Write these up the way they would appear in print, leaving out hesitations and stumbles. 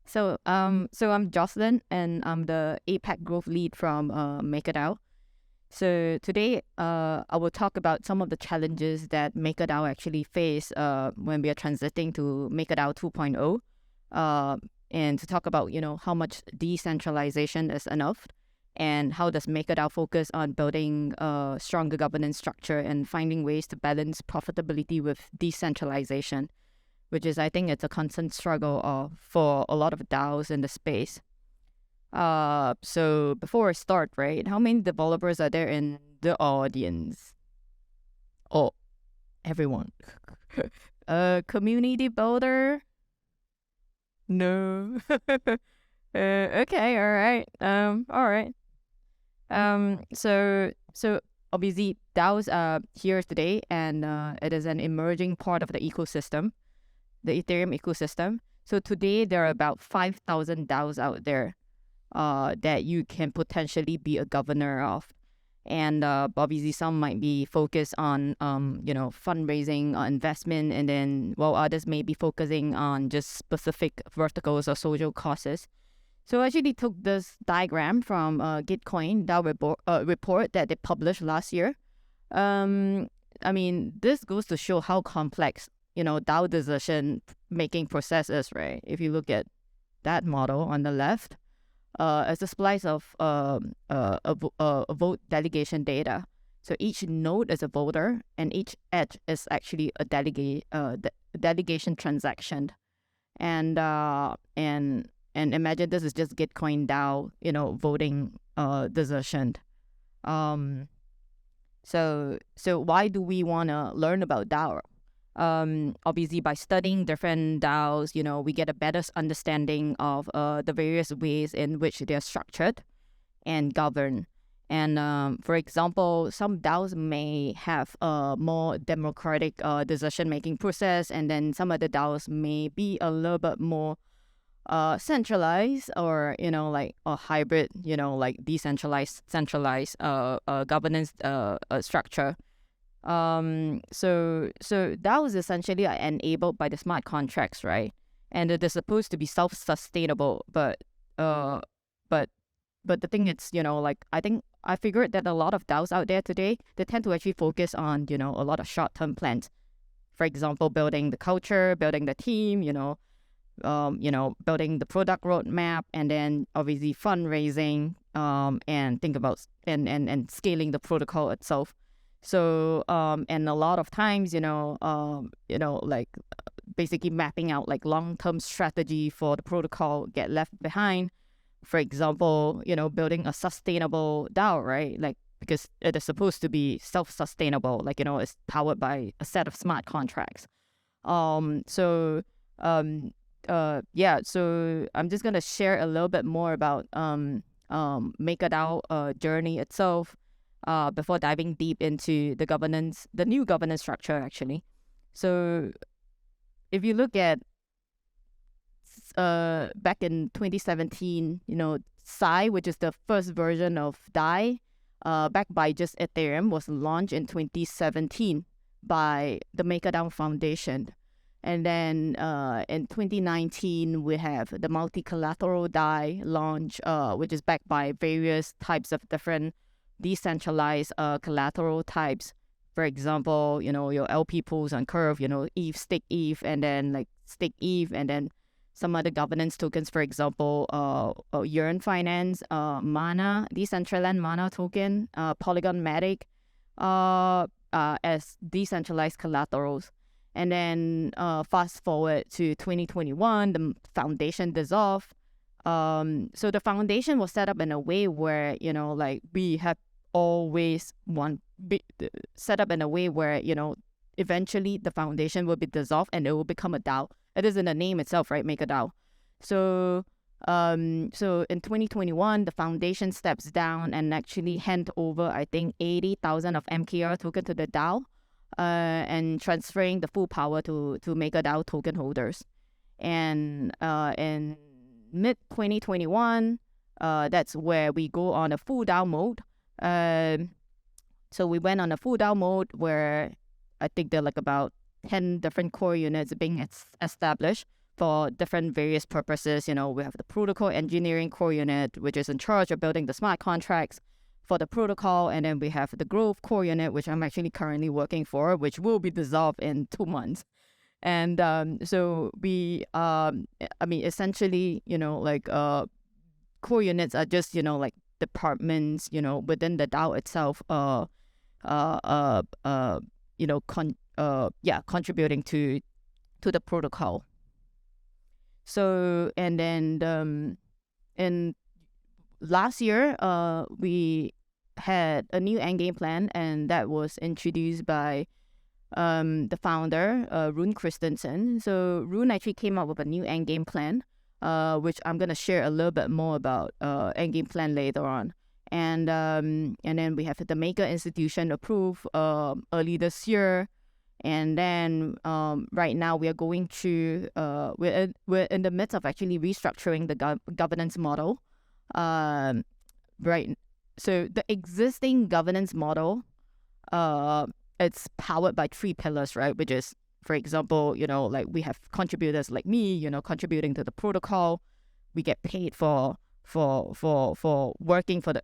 So I'm Jocelyn, and I'm the APAC growth lead from MakerDAO. So today, I will talk about some of the challenges that MakerDAO actually face when we are transiting to MakerDAO 2.0, and to talk about how much decentralization is enough, and how does MakerDAO focus on building a stronger governance structure and finding ways to balance profitability with decentralization, which is, I think, it's a constant struggle for a lot of DAOs in the space. So before I start, right, how many developers are there in the audience? Oh, everyone. Community builder? No. Okay, all right. All right. So obviously DAOs are here today, and it is an emerging part of the ecosystem, the Ethereum ecosystem. So today there are about 5,000 DAOs out there that you can potentially be a governor of. And obviously some might be focused on fundraising or investment, and then while others may be focusing on just specific verticals or social causes. So I actually took this diagram from Gitcoin DAO report that they published last year. I mean, this goes to show how complex DAO decision making process is, right? If you look at that model on the left, it's a splice of vote delegation data. So each node is a voter, and each edge is actually a delegation transaction. And imagine this is just Gitcoin DAO, voting decision. So why do we want to learn about DAO? Obviously, by studying different DAOs, we get a better understanding of the various ways in which they're structured and governed. And for example, some DAOs may have a more democratic decision-making process, and then some of the DAOs may be a little bit more centralized, or like a hybrid, like decentralized, centralized governance structure. So DAOs essentially are enabled by the smart contracts, right? And they're supposed to be self-sustainable, but the thing is, I figured that a lot of DAOs out there today, they tend to actually focus on a lot of short-term plans. For example, building the culture, building the team, building the product roadmap, and then obviously fundraising, and think about and scaling the protocol itself. So and a lot of times, like basically mapping out like long-term strategy for the protocol get left behind. For example, building a sustainable DAO, right? Like, because it is supposed to be self-sustainable, like, it's powered by a set of smart contracts. So I'm just gonna share a little bit more about MakerDAO journey itself, before diving deep into the new governance structure, actually. So if you look at back in 2017, Sai, which is the first version of DAI, backed by just Ethereum, was launched in 2017 by the MakerDAO Foundation. And then in 2019, we have the multi-collateral DAI launch, which is backed by various types of different decentralized collateral types. For example, your LP pools on Curve, ETH, stake ETH, and then like stake ETH, and then some other governance tokens, for example, Yearn Finance, Mana, Decentraland Mana token, Polygon Matic, as decentralized collaterals. And then fast forward to 2021, the foundation dissolved. So the foundation was set up in a way where, we have always set up in a way where, eventually the foundation will be dissolved and it will become a DAO. It is in the name itself, right? MakerDAO. So in 2021, the foundation steps down and actually hand over, I think, 80,000 of MKR token to the DAO, and transferring the full power to MakerDAO token holders. And in mid-2021, that's where we go on a full DAO mode. So we went on a full DAO mode where I think there are like about 10 different core units being established for different various purposes. We have the protocol engineering core unit, which is in charge of building the smart contracts for the protocol. And then we have the growth core unit, which I'm actually currently working for, which will be dissolved in 2 months. And so we, essentially, core units are just, departments, within the DAO itself, contributing to the protocol. So, and then in last year, we had a new endgame plan, and that was introduced by the founder, Rune Christensen. So Rune actually came up with a new endgame plan, which I'm gonna share a little bit more about endgame plan later on. And then we have the Maker Institution approved early this year. And then right now we are going through we're in the midst of actually restructuring the governance model. Right. So the existing governance model, it's powered by 3 pillars, right? Which is, for example, we have contributors like me, contributing to the protocol. We get paid for working for the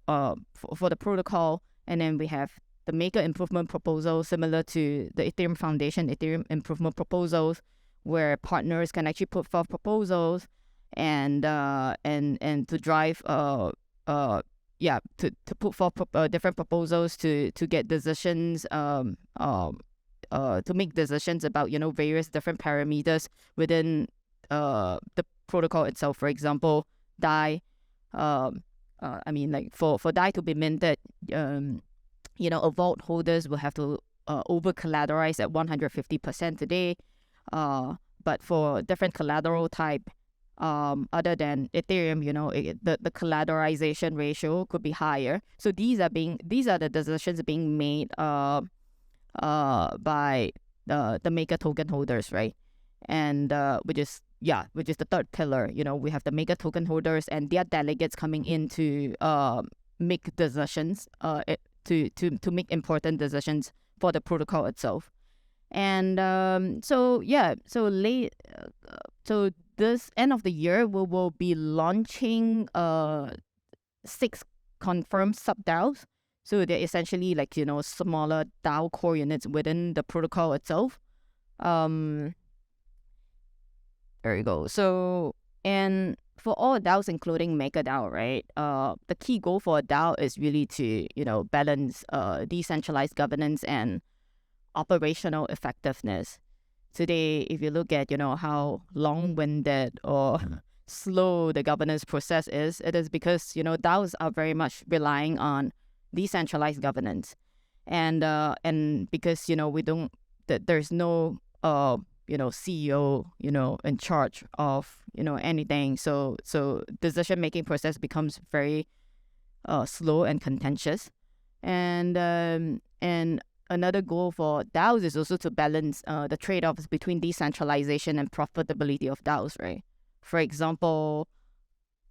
protocol, and then we have the Maker improvement proposal, similar to the Ethereum Foundation Ethereum improvement proposals, where partners can actually put forth proposals and to drive to put forth different proposals to get decisions to make decisions about various different parameters within the protocol itself. For example, DAI, for DAI to be minted, a vault holders will have to over collateralize at 150% today. But for different collateral type, other than Ethereum, the collateralization ratio could be higher. So these are the decisions being made by the Maker token holders, right? And which is the third pillar. We have the Maker token holders and their delegates coming in to make decisions, to make important decisions for the protocol itself. And so this end of the year, we will be launching 6 confirmed sub-DAOs. So they're essentially smaller DAO core units within the protocol itself. There you go. So, and for all DAOs, including MakerDAO, right? The key goal for a DAO is really to, balance decentralized governance and operational effectiveness. Today, if you look at, how long-winded or slow the governance process is, it is because, DAOs are very much relying on decentralized governance. And because, there's no, CEO, in charge of, anything. So decision-making process becomes very slow and contentious. And another goal for DAOs is also to balance the trade-offs between decentralization and profitability of DAOs, right? For example,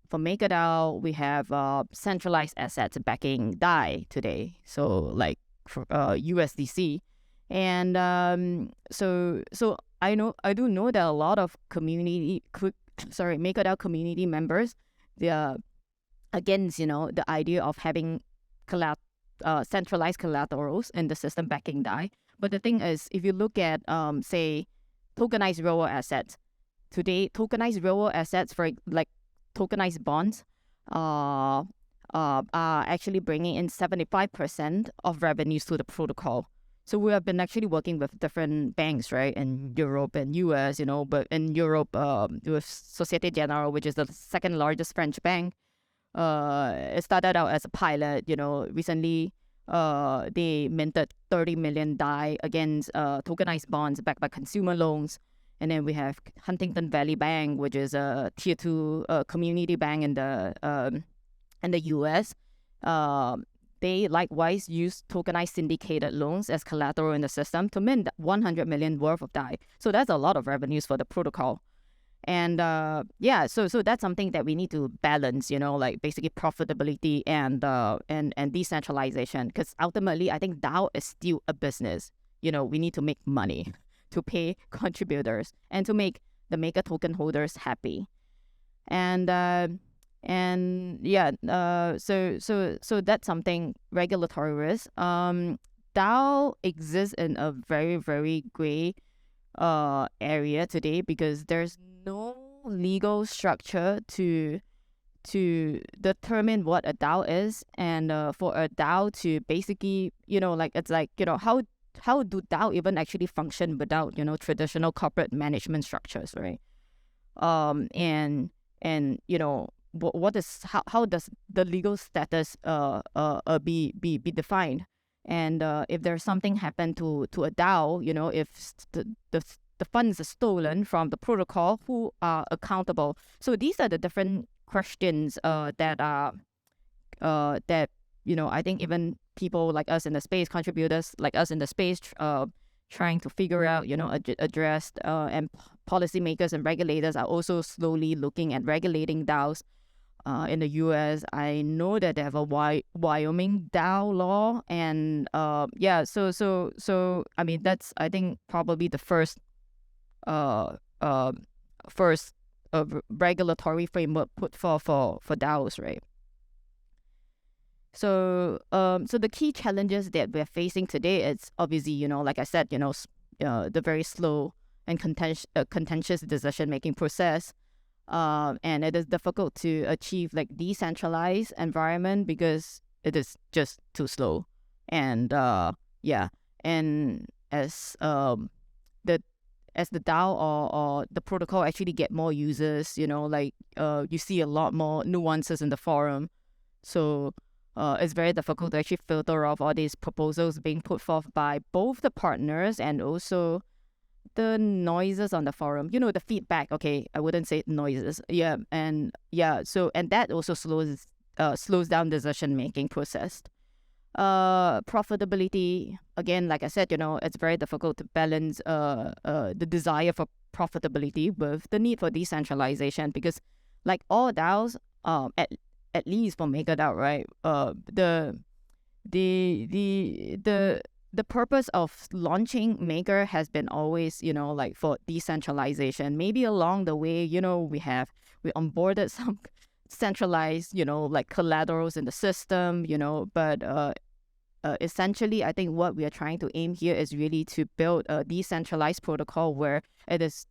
for MakerDAO, we have centralized assets backing DAI today, so like for USDC, and so I do know that a lot of MakerDAO community members, they are against the idea of having centralized collaterals in the system backing DAI. But the thing is, if you look at say tokenized real world assets today, tokenized real world assets for like tokenized bonds are actually bringing in 75% of revenues to the protocol. So we have been actually working with different banks, right, in Europe and US, but in Europe with Societe Generale, which is the second largest French bank. It started out as a pilot. Recently they minted 30 million DAI against tokenized bonds backed by consumer loans. And then we have Huntington Valley Bank, which is a tier 2 community bank in the US. They likewise use tokenized syndicated loans as collateral in the system to mint 100 million worth of DAI. So that's a lot of revenues for the protocol. And so that's something that we need to balance, basically profitability and decentralization. Because ultimately, I think DAO is still a business. We need to make money to pay contributors and to make the Maker token holders happy. And so that's something, regulatory risk. DAO exists in a very, very gray area today because there's no legal structure to determine what a DAO is, and for a DAO to basically, it's like, how do DAO even actually function without, traditional corporate management structures, right? And what is, how does the legal status be defined? And if there's something happen to a DAO, if the funds are stolen from the protocol, who are accountable? So these are the different questions that are that I think even people like us in the space, contributors like us in the space, trying to figure out, address, and policymakers and regulators are also slowly looking at regulating DAOs. In the US, I know that they have a Wyoming DAO law, and so I mean, that's, I think, probably the first regulatory framework put for DAOs, right? So the key challenges that we're facing today is obviously, like I said, the very slow and contentious decision-making process. And it is difficult to achieve like decentralized environment because it is just too slow. And and as the DAO or the protocol actually get more users, you see a lot more nuances in the forum. So it's very difficult to actually filter off all these proposals being put forth by both the partners and also the noises on the forum, the feedback. Okay, I wouldn't say noises. And that also slows down decision making process. Profitability, again, like I said, it's very difficult to balance the desire for profitability with the need for decentralization, because like all DAOs, at least for MakerDAO, right? The purpose of launching Maker has been always, like for decentralization. Maybe along the way, we onboarded some centralized, like collaterals in the system, but essentially, I think what we are trying to aim here is really to build a decentralized protocol where it is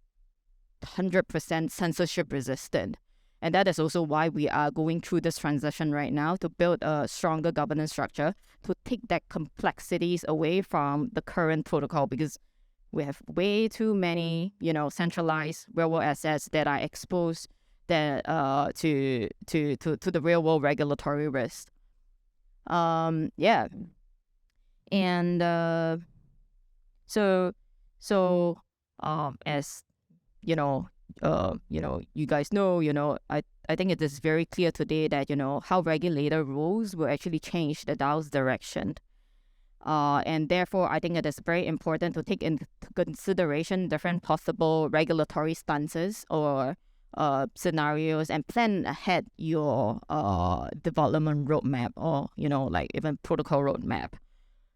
100% censorship resistant. And that is also why we are going through this transition right now, to build a stronger governance structure, to take that complexities away from the current protocol, because we have way too many, centralized real world assets that are exposed that to the real world regulatory risk. And so as you guys know, I think it is very clear today that, how regulator rules will actually change the DAO's direction. And therefore, I think it is very important to take into consideration different possible regulatory stances or scenarios and plan ahead your development roadmap, or, like even protocol roadmap.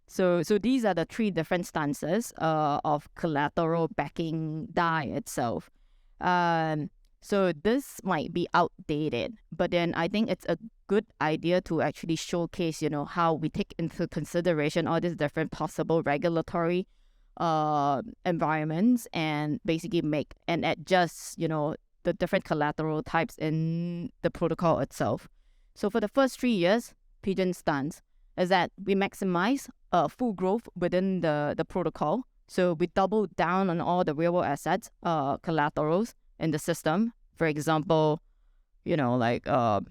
So these are the three different stances of collateral backing DAI itself. So this might be outdated, but then I think it's a good idea to actually showcase, how we take into consideration all these different possible regulatory environments, and basically make and adjust, the different collateral types in the protocol itself. So for the first 3 years, Pigeon's stance is that we maximize full growth within the protocol. So we double down on all the real world assets, collaterals in the system. For example, like all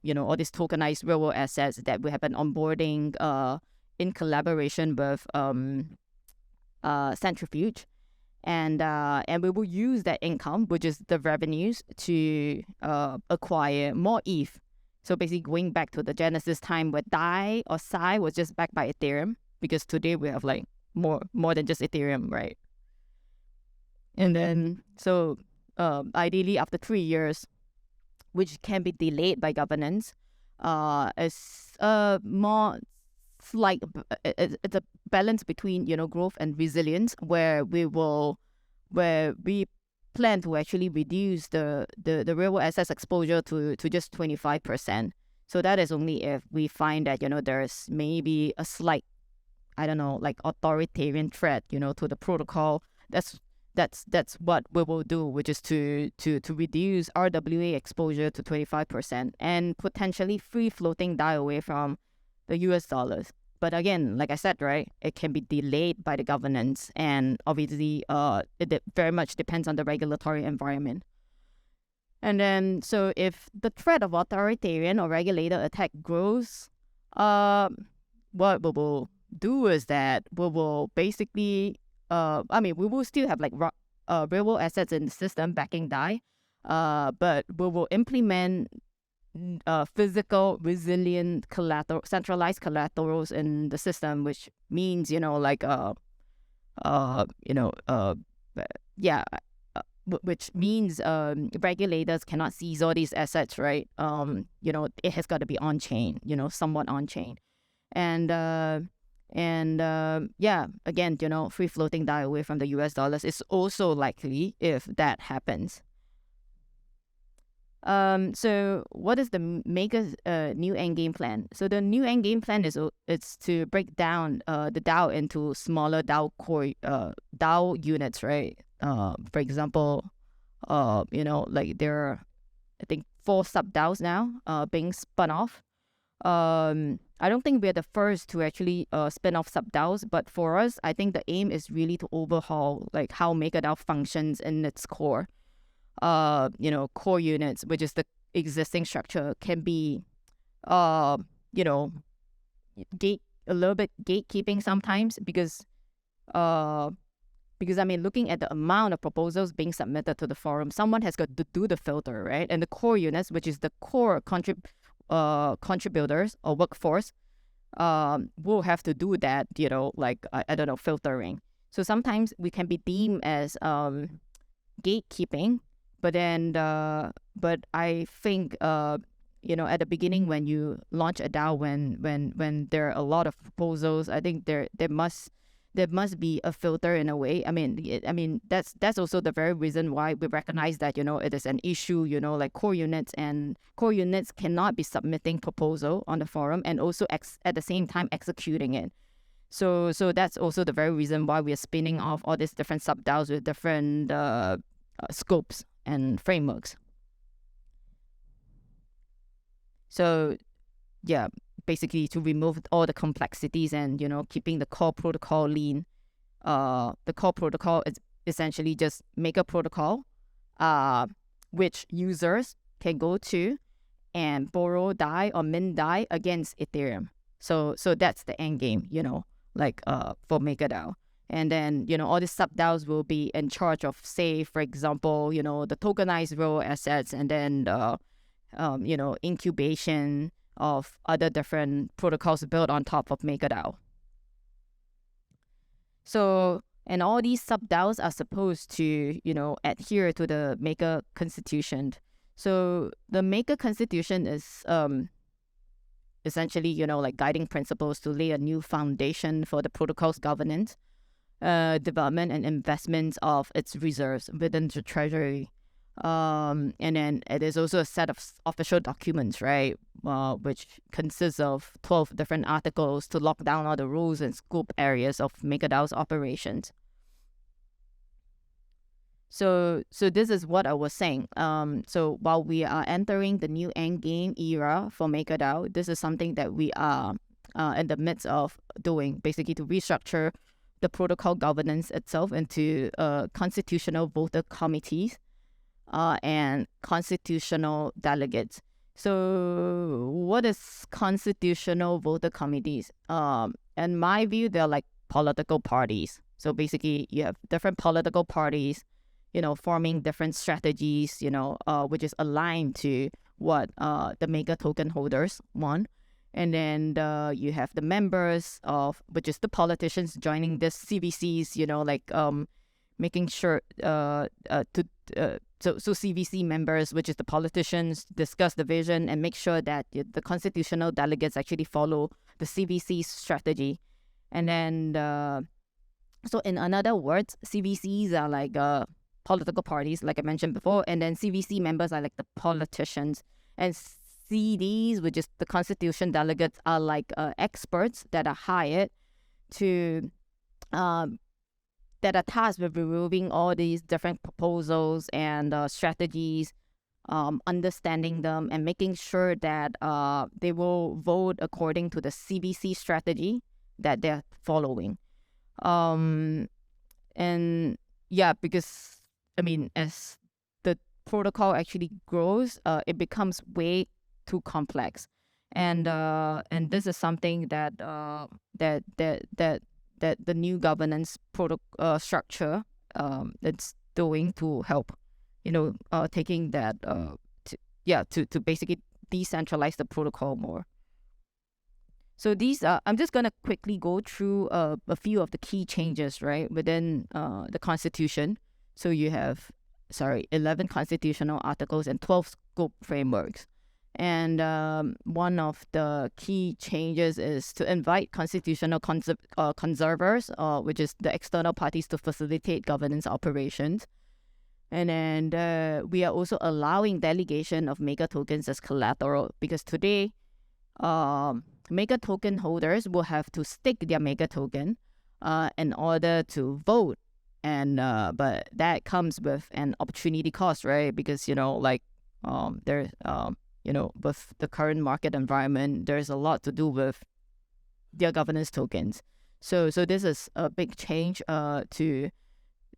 these tokenized real world assets that we have been onboarding in collaboration with Centrifuge, and we will use that income, which is the revenues, to acquire more ETH. So basically, going back to the Genesis time where DAI or Psi was just backed by Ethereum, because today we have like more than just Ethereum, right? And then so ideally after 3 years, which can be delayed by governance, is more like it's a balance between growth and resilience, where we plan to actually reduce the real world assets exposure to just 25%. So that is only if we find that, there's maybe a slight, I don't know, like authoritarian threat, to the protocol. That's what we will do, which is to reduce RWA exposure to 25% and potentially free floating DAI away from the US dollars. But again, like I said, right, it can be delayed by the governance, and obviously it very much depends on the regulatory environment. And then, so if the threat of authoritarian or regulator attack grows, what we will do is that we will basically, we will still have like real world assets in the system backing DAI, but we will implement physical, resilient centralized collaterals in the system, which means, which means regulators cannot seize all these assets, right? It has got to be on chain, somewhat on chain, and again, free floating DAI away from the US dollars is also likely if that happens. So what is the Maker's new endgame plan? So the new endgame plan is it's to break down the DAO into smaller DAO core DAO units, right? For example, like there are, I think, 4 sub DAOs now being spun off. I don't think we're the first to actually spin off sub DAOs, but for us, I think the aim is really to overhaul like how MakerDAO functions in its core. Core units, which is the existing structure, can be, a little bit gatekeeping sometimes because looking at the amount of proposals being submitted to the forum, someone has got to do the filter, right? And the core units, which is the core contributors or workforce, will have to do that, filtering. So sometimes we can be deemed as gatekeeping. But then, but I think, at the beginning when you launch a DAO, when there are a lot of proposals, I think there must be a filter in a way. That's also the very reason why we recognize that, it is an issue, like core units cannot be submitting proposal on the forum and also at the same time executing it. So that's also the very reason why we are spinning off all these different sub DAOs with different scopes and frameworks. So yeah, basically to remove all the complexities and keeping the core protocol lean. The core protocol is essentially just make a protocol which users can go to and borrow DAI or mint DAI against Ethereum. So that's the end game, for MakerDAO. And then, all these sub-DAOs will be in charge of, say, for example, the tokenized real assets, and then, incubation of other different protocols built on top of MakerDAO. So, and all these sub-DAOs are supposed to, adhere to the Maker Constitution. So the Maker Constitution is essentially, guiding principles to lay a new foundation for the protocol's governance, development and investments of its reserves within the treasury. And then it is also a set of official documents, right? Which consists of 12 different articles to lock down all the rules and scope areas of MakerDAO's operations. So this is what I was saying. So while we are entering the new endgame era for MakerDAO, this is something that we are in the midst of doing, basically to restructure the protocol governance itself into constitutional voter committees and constitutional delegates. So what is constitutional voter committees? In my view, they're like political parties. So basically, you have different political parties, forming different strategies, which is aligned to what the Maker token holders want. And then you have the members of, which is the politicians joining this CVCs, making sure so CVC members, which is the politicians, discuss the vision and make sure that the constitutional delegates actually follow the CVC strategy. And then, so in other words, CVCs are like political parties, like I mentioned before, and then CVC members are like the politicians, and CDs, which is the constitution delegates, are like experts that are hired to that are tasked with reviewing all these different proposals and strategies, understanding them, and making sure that they will vote according to the CBC strategy that they're following. And yeah, because I mean, as the protocol actually grows, it becomes way too complex, and this is something that the new governance structure it's doing to help, taking that to basically decentralize the protocol more. So these I'm just gonna quickly go through a few of the key changes, right, within the constitution. So you have 11 constitutional articles and 12 scope frameworks. And one of the key changes is to invite constitutional conservers, which is the external parties, to facilitate governance operations. And then we are also allowing delegation of Maker tokens as collateral, because today Maker token holders will have to stake their Maker token in order to vote. And but that comes with an opportunity cost, right? Because there's with the current market environment, there's a lot to do with their governance tokens. So this is a big change to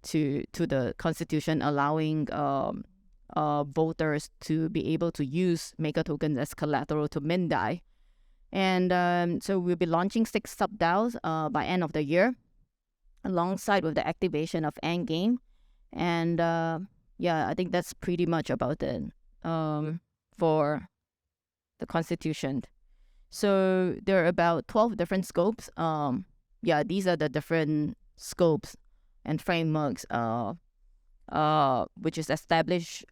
the constitution, allowing voters to be able to use Maker tokens as collateral to mint DAI. And so we'll be launching 6 sub-DAOs by end of the year, alongside with the activation of Endgame. And I think that's pretty much about it for the constitution. So there are about 12 different scopes. These are the different scopes and frameworks which is to establish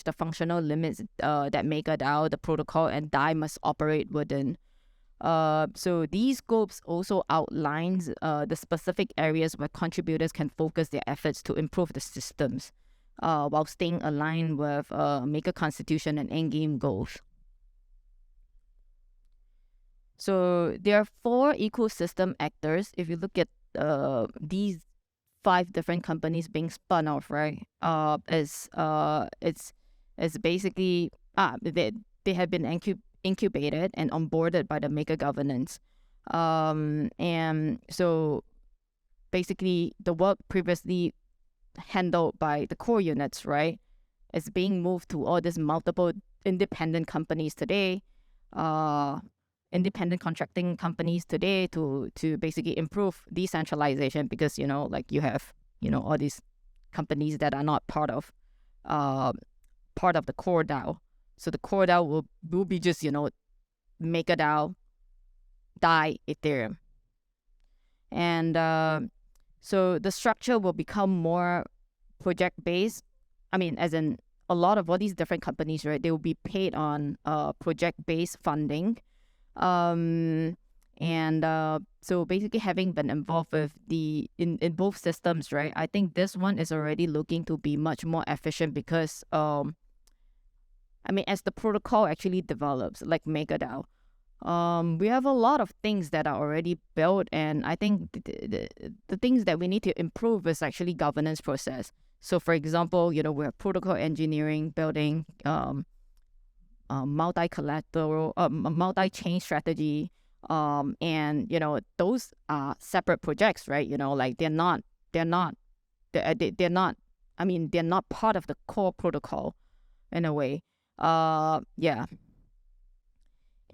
the functional limits that MakerDAO, the protocol, and DAI must operate within. So these scopes also outlines the specific areas where contributors can focus their efforts to improve the systems while staying aligned with Maker Constitution and Endgame goals. So there are 4 ecosystem actors. If you look at these 5 different companies being spun off, right? It's basically they have been incubated and onboarded by the Maker governance, and so basically the work previously handled by the core units, right, is being moved to all these multiple independent companies today, independent contracting companies today, to basically improve decentralization, because you have all these companies that are not part of the core DAO. So the core DAO will be just MakerDAO, DAI, Ethereum, and so the structure will become more project-based. I mean, as in a lot of all these different companies, right, they will be paid on project-based funding. So basically, having been involved with in both systems, right, I think this one is already looking to be much more efficient, because as the protocol actually develops, like MakerDAO, we have a lot of things that are already built, and I think the things that we need to improve is actually governance process. So for example, we have protocol engineering, building multi-collateral, multi-chain strategy, and those are separate projects, right? They're not part of the core protocol in a way.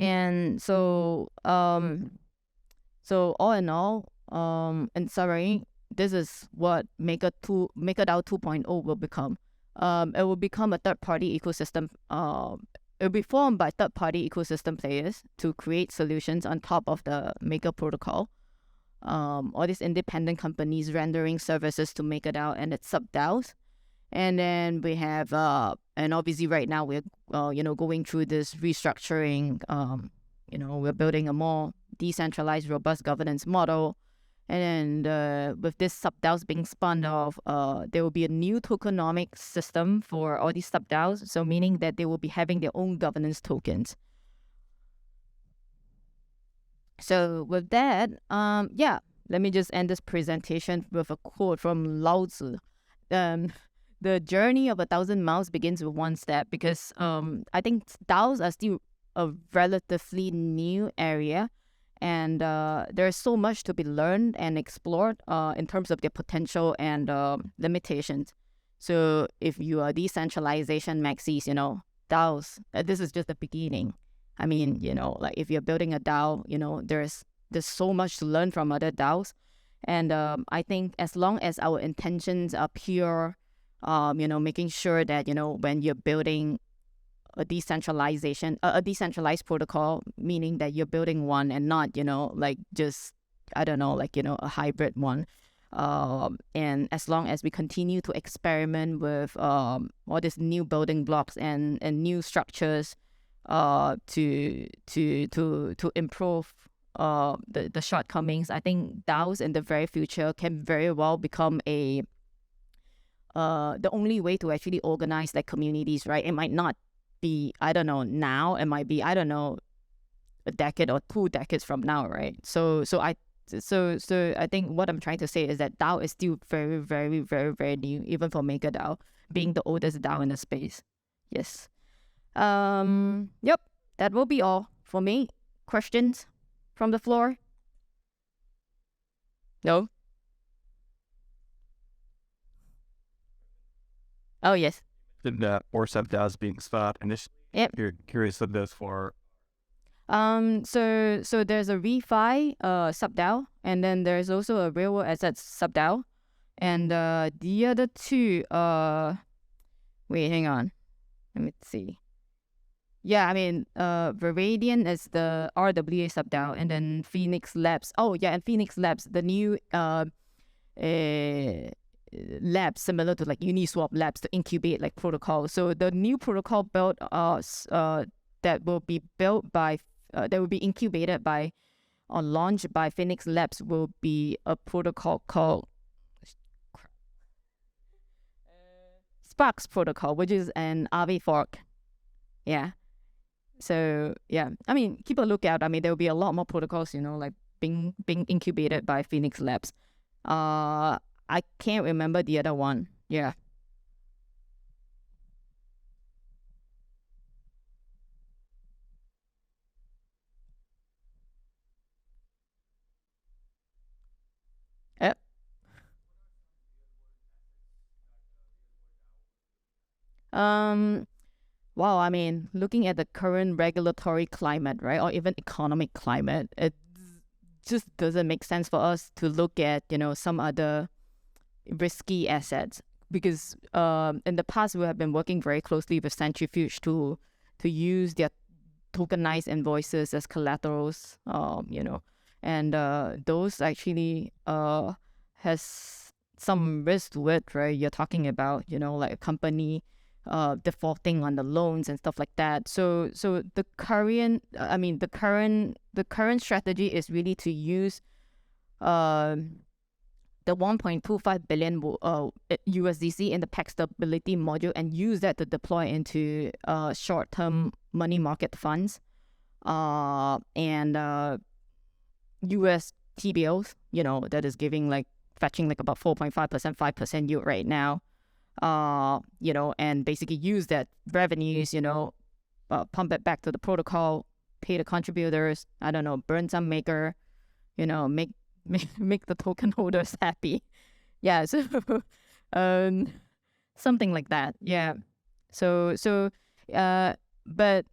And so all in all, in summary, this is what MakerDAO 2.0 will become. It will become a third-party ecosystem. It will be formed by third-party ecosystem players to create solutions on top of the Maker protocol. All these independent companies rendering services to MakerDAO and its sub-DAOs. And then we have, and obviously right now we're, going through this restructuring. We're building a more decentralized, robust governance model. And with this sub-DAOs being spun off, there will be a new tokenomic system for all these sub-DAOs. So meaning that they will be having their own governance tokens. So with that, let me just end this presentation with a quote from Laozu. The journey of 1,000 miles begins with one step, because I think DAOs are still a relatively new area, and there's so much to be learned and explored in terms of their potential and limitations. So if you are decentralization maxis, DAOs, this is just the beginning. I mean, like if you're building a DAO, there's so much to learn from other DAOs. And I think as long as our intentions are pure, making sure that, when you're building a decentralized protocol, meaning that you're building one and not, like just, I don't know, like, a hybrid one. And as long as we continue to experiment with all these new building blocks and new structures to improve the shortcomings, I think DAOs in the very future can very well become the only way to actually organize like communities, right? It might not be, I don't know, now. It might be, I don't know, a decade or 2 decades from now, right? So I think what I'm trying to say is that DAO is still very, very, very, very new, even for MakerDAO, being the oldest DAO in the space. Yes. Yep, that will be all for me. Questions from the floor? No? Oh, yes. The or sub-DAOs being spun initially. Yep. You're curious of those for. So there's a refi sub-DAO, and then there's also a real world assets sub-DAO, and the other two wait, hang on, let me see. Yeah, I mean, Viridian is the RWA sub-DAO, and then Phoenix Labs. Oh yeah, and Phoenix Labs, the new lab similar to like Uniswap Labs to incubate like protocols. So the new protocol built that will be built by that will be incubated by or launched by Phoenix Labs will be a protocol called Sparks protocol, which is an RV fork. Yeah. So yeah, I mean, keep a lookout. I mean, there will be a lot more protocols, like being incubated by Phoenix Labs. I can't remember the other one. Yeah. Yep. Wow, I mean, looking at the current regulatory climate, right, or even economic climate, it just doesn't make sense for us to look at, some other risky assets, because in the past we have been working very closely with Centrifuge to use their tokenized invoices as collaterals, and those actually has some risk to it, right? You're talking about, like a company defaulting on the loans and stuff like that. So the current strategy is really to use the 1.25 billion USDC in the PEC stability module and use that to deploy into short-term money market funds and US TBOs, that is fetching like about 4.5%, 5% yield right now. And basically use that revenues, pump it back to the protocol, pay the contributors, I don't know, burn some maker, make the token holders happy. Yeah, so something like that. Yeah. So but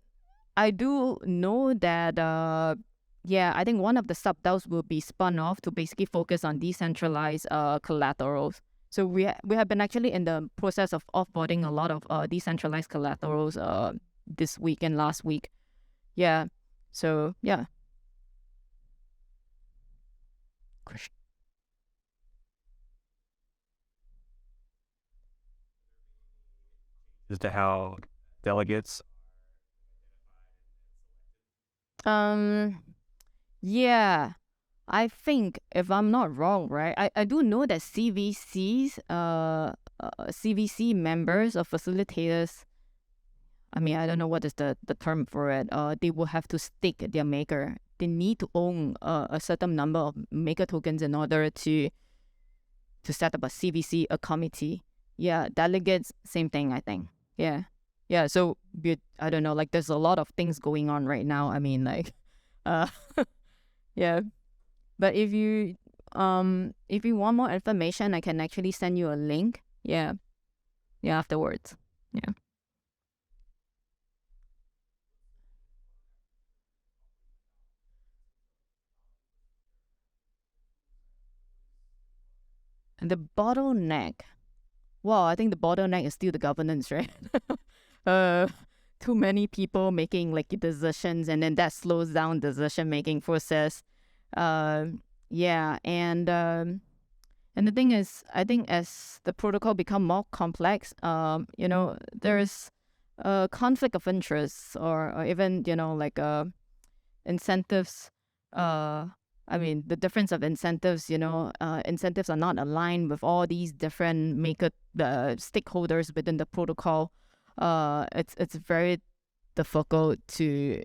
I do know that I think one of the sub-DAOs will be spun off to basically focus on decentralized collaterals. So we have been actually in the process of offboarding a lot of decentralized collaterals this week and last week. Yeah. So yeah. As to how delegates. Yeah. I think if I'm not wrong, right, I do know that CVC members or facilitators, I mean, I don't know what is the term for it. They will have to stake their maker. They need to own a certain number of maker tokens in order to set up a CVC, a committee. Yeah, delegates, same thing, I think. Yeah. Yeah, so I don't know, like there's a lot of things going on right now. I mean, like, uh, yeah. But if you want more information, I can actually send you a link. Yeah. Yeah, afterwards. Yeah. And the bottleneck. Well, I think the bottleneck is still the governance, right? uh, too many people making like decisions, and then that slows down decision making process. Uh, yeah, and the thing is, I think as the protocol become more complex, there's a conflict of interests, or even like incentives. I mean, the difference of incentives, incentives are not aligned with all these different maker stakeholders within the protocol. It's very difficult to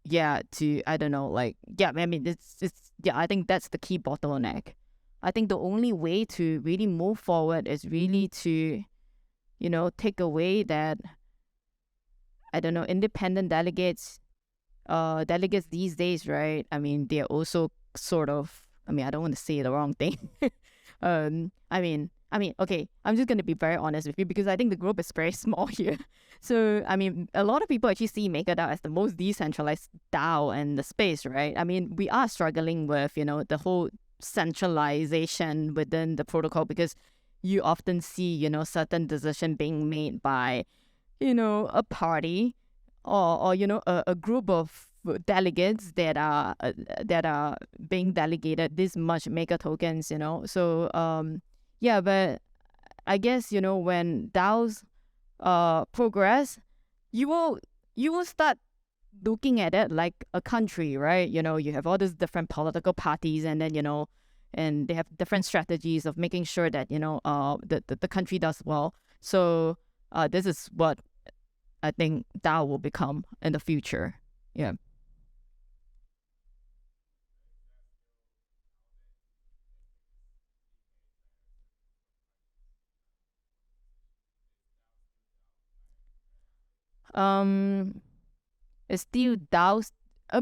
I don't know, like, yeah, I mean, it's yeah, I think that's the key bottleneck. I think the only way to really move forward is really to, take away that, I don't know, independent delegates these days, right? I mean, they're also sort of, I mean, I don't want to say the wrong thing. Okay, I'm just going to be very honest with you because I think the group is very small here. So, I mean, a lot of people actually see MakerDAO as the most decentralized DAO in the space, right? I mean, we are struggling with, the whole centralization within the protocol because you often see, certain decision being made by, a party or a group of delegates that are being delegated this much maker tokens, so yeah, but I guess when DAOs progress, you will start looking at it like a country, right? You have all these different political parties, and then and they have different strategies of making sure that the country does well. So this is what I think DAO will become in the future. Yeah. Um, it's still DAOs,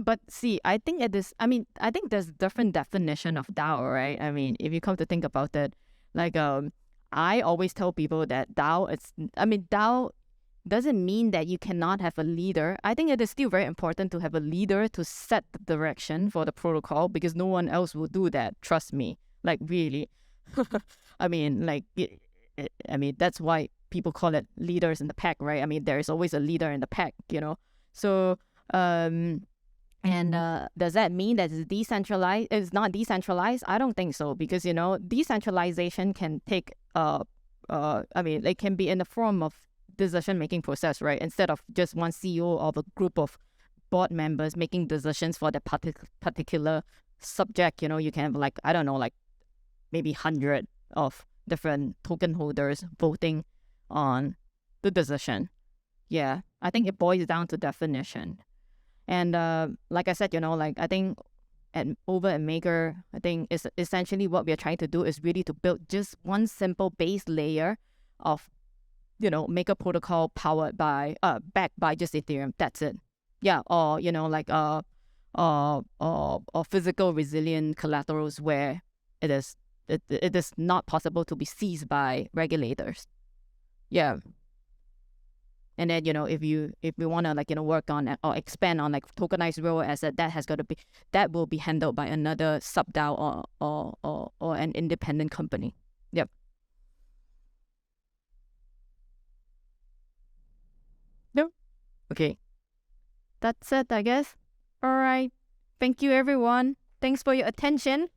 but see, I think it is. I mean, I think there's different definition of DAO, right? I mean, if you come to think about it, like I always tell people that DAO is. I mean, DAO doesn't mean that you cannot have a leader. I think it is still very important to have a leader to set the direction for the protocol because no one else will do that. Trust me, like really. I mean, like, I mean, that's why people call it leaders in the pack, right? I mean, there is always a leader in the pack, So, and does that mean that it's decentralized? It's not decentralized? I don't think so because decentralization can take I mean, it can be in the form of decision-making process, right? Instead of just one CEO of a group of board members making decisions for the particular subject, you can have like, I don't know, like maybe 100 of different token holders voting on the decision. Yeah, I think it boils down to definition. And like I said, like I think over at Maker, I think it's essentially what we are trying to do is really to build just one simple base layer of Maker protocol powered by backed by just Ethereum. That's it. Yeah, or like or physical resilient collaterals where it is not possible to be seized by regulators. Yeah. And then if we want to like work on or expand on like tokenized real asset, that will be handled by another sub DAO or an independent company. Yep. No. Okay. That's it, I guess. All right. Thank you, everyone. Thanks for your attention.